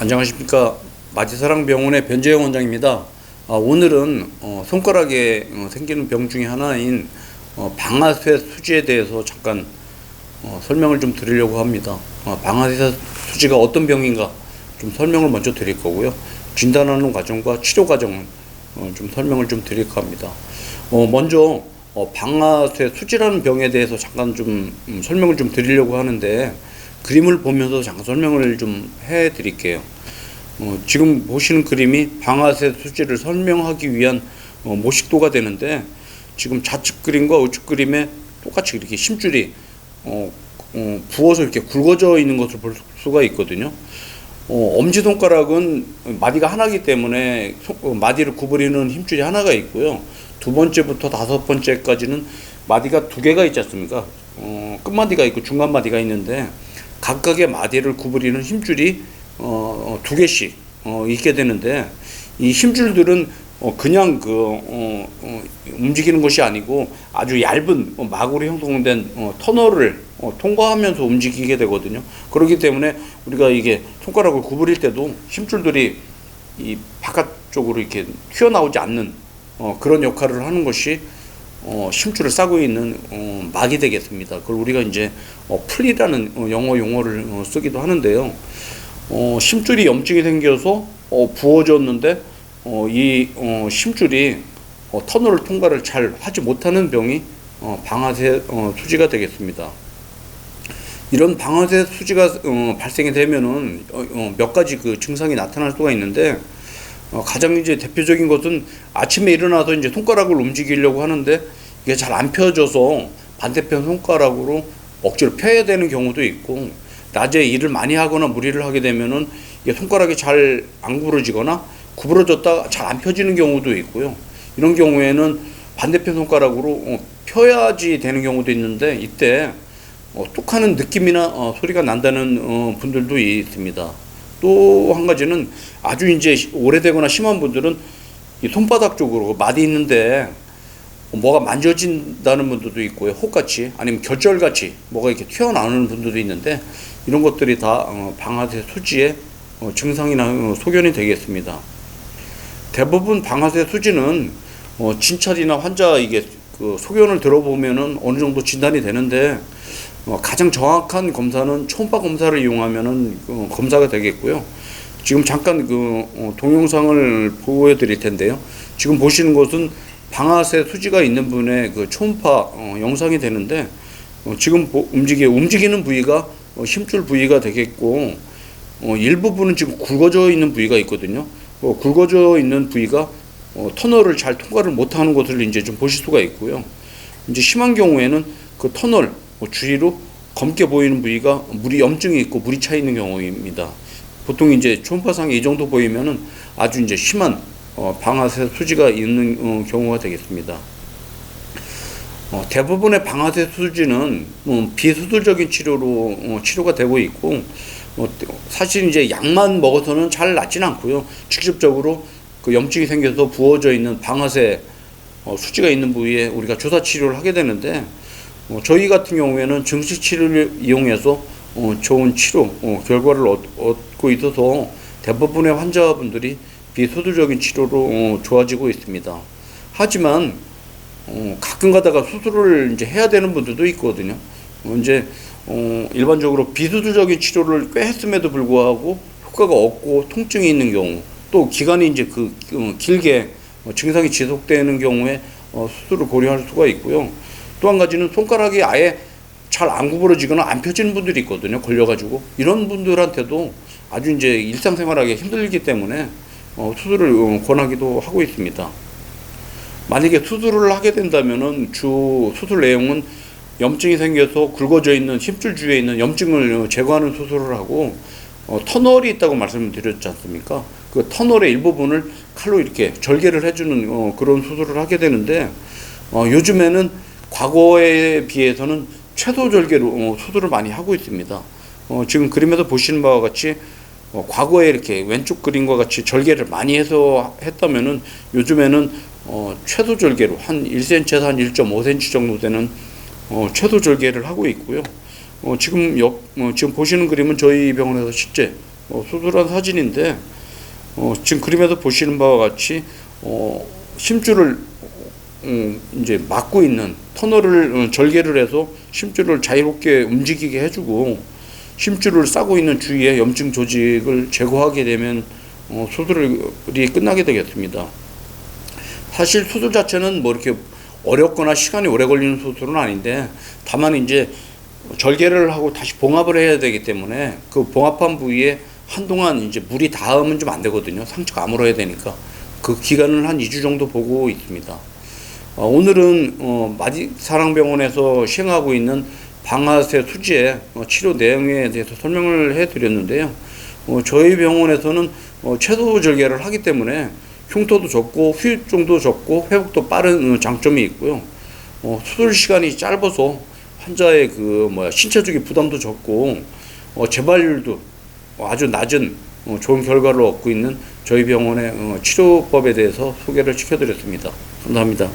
안녕하십니까. 마지사랑병원의 변재영 원장입니다. 오늘은 손가락에 생기는 병 중에 하나인 방아쇠 수지에 대해서 잠깐 설명을 좀 드리려고 합니다. 방아쇠 수지가 어떤 병인가 좀 설명을 먼저 드릴 거고요. 진단하는 과정과 치료 과정을 좀 설명을 좀 드릴까 합니다. 먼저 방아쇠 수지라는 병에 대해서 잠깐 좀 설명을 좀 드리려고 하는데, 그림을 보면서 잠깐 설명을 좀 해 드릴게요. 지금 보시는 그림이 방아쇠 수지를 설명하기 위한 모식도가 되는데, 지금 좌측 그림과 우측 그림에 똑같이 이렇게 심줄이 부어서 이렇게 굵어져 있는 것을 볼 수가 있거든요. 엄지손가락은 마디가 하나이기 때문에 마디를 구부리는 힘줄이 하나가 있고요. 두 번째부터 다섯 번째까지는 마디가 두 개가 있지 않습니까? 끝마디가 있고 중간마디가 있는데, 각각의 마디를 구부리는 힘줄이 두 개씩 있게 되는데, 이 힘줄들은 그냥 움직이는 것이 아니고 아주 얇은 막으로 형성된 터널을 통과하면서 움직이게 되거든요. 그렇기 때문에 우리가 이게 손가락을 구부릴 때도 힘줄들이 이 바깥쪽으로 이렇게 튀어나오지 않는 그런 역할을 하는 것이 힘줄을 싸고 있는 막이 되겠습니다. 그걸 우리가 이제 풀이라는 영어 용어를 쓰기도 하는데요. 심줄이 염증이 생겨서 부어졌는데 이 심줄이 터널을 통과를 잘 하지 못하는 병이 방아쇠 수지가 되겠습니다. 이런 방아쇠 수지가 발생이 되면은 몇 가지 그 증상이 나타날 수가 있는데, 가장 이제 대표적인 것은 아침에 일어나서 이제 손가락을 움직이려고 하는데 이게 잘 안 펴져서 반대편 손가락으로 억지로 펴야 되는 경우도 있고, 낮에 일을 많이 하거나 무리를 하게 되면은 이게 손가락이 잘 안 구부러지거나 구부러졌다가 잘 안 펴지는 경우도 있고요. 이런 경우에는 반대편 손가락으로 펴야지 되는 경우도 있는데, 이때 뚝 하는 느낌이나 소리가 난다는 분들도 있습니다. 또 한 가지는 아주 이제 오래되거나 심한 분들은 이 손바닥 쪽으로 마디 있는데 뭐가 만져진다는 분들도 있고요. 혹같이 아니면 결절같이 뭐가 이렇게 튀어나오는 분들도 있는데, 이런 것들이 다 방아쇠 수지의 증상이나 소견이 되겠습니다. 대부분 방아쇠 수지는 진찰이나 환자 이게 그 소견을 들어보면은 어느 정도 진단이 되는데, 가장 정확한 검사는 초음파 검사를 이용하면은 검사가 되겠고요. 지금 잠깐 동영상을 보여드릴 텐데요. 지금 보시는 것은 방아쇠 수지가 있는 분의 그 초음파 영상이 되는데, 지금 움직이는 부위가 힘줄 부위가 되겠고, 일부분은 지금 굵어져 있는 부위가 있거든요. 굵어져 있는 부위가 터널을 잘 통과를 못하는 것을 이제 좀 보실 수가 있고요. 이제 심한 경우에는 그 터널 주위로 검게 보이는 부위가 물이 염증이 있고 물이 차 있는 경우입니다. 보통 이제 초음파상에 이 정도 보이면은 아주 이제 심한 방아쇠 수지가 있는 경우가 되겠습니다. 대부분의 방아쇠 수지는 비수술적인 치료로 치료가 되고 있고, 사실 이제 약만 먹어서는 잘 낫지는 않고요. 직접적으로 그 염증이 생겨서 부어져 있는 방아쇠 수지가 있는 부위에 우리가 주사 치료를 하게 되는데, 저희 같은 경우에는 증식 치료를 이용해서 좋은 치료 결과를 얻고 있어서 대부분의 환자분들이 비수술적인 치료로 좋아지고 있습니다. 하지만 가끔 가다가 수술을 이제 해야 되는 분들도 있거든요. 이제 일반적으로 비수술적인 치료를 꽤 했음에도 불구하고 효과가 없고 통증이 있는 경우, 또 기간이 이제 길게 증상이 지속되는 경우에 수술을 고려할 수가 있고요. 또 한 가지는 손가락이 아예 잘 안 구부러지거나 안 펴지는 분들이 있거든요. 걸려가지고 이런 분들한테도 아주 이제 일상생활하기 힘들기 때문에 수술을 권하기도 하고 있습니다. 만약에 수술을 하게 된다면은 주 수술 내용은 염증이 생겨서 굵어져 있는 힘줄 주위에 있는 염증을 제거하는 수술을 하고, 터널이 있다고 말씀을 드렸지 않습니까? 그 터널의 일부분을 칼로 이렇게 절개를 해주는 그런 수술을 하게 되는데, 요즘에는 과거에 비해서는 최소 절개로 수술을 많이 하고 있습니다. 지금 그림에서 보시는 바와 같이 과거에 이렇게 왼쪽 그림과 같이 절개를 많이 해서 했다면은 요즘에는 최소 절개로 한 1cm에서 한 1.5cm 정도 되는 최소 절개를 하고 있고요. 지금 보시는 그림은 저희 병원에서 실제 수술한 사진인데 지금 그림에서 보시는 바와 같이 심줄을 이제 막고 있는 터널을 절개를 해서 심줄을 자유롭게 움직이게 해주고 심줄을 싸고 있는 주위에 염증 조직을 제거하게 되면 수술이 끝나게 되겠습니다. 사실 수술 자체는 뭐 이렇게 어렵거나 시간이 오래 걸리는 수술은 아닌데 다만 이제 절개를 하고 다시 봉합을 해야 되기 때문에 그 봉합한 부위에 한동안 이제 물이 닿으면 좀 안 되거든요. 상처가 아물어야 되니까. 그 기간을 한 2주 정도 보고 있습니다. 오늘은 마디사랑병원에서 시행하고 있는 방아쇠 수지의 치료 내용에 대해서 설명을 해드렸는데요. 저희 병원에서는 최소 절개를 하기 때문에 흉터도 적고 후유증도 적고 회복도 빠른 장점이 있고요. 수술 시간이 짧아서 환자의 신체적인 부담도 적고 재발률도 아주 낮은 좋은 결과를 얻고 있는 저희 병원의 치료법에 대해서 소개를 시켜드렸습니다. 감사합니다.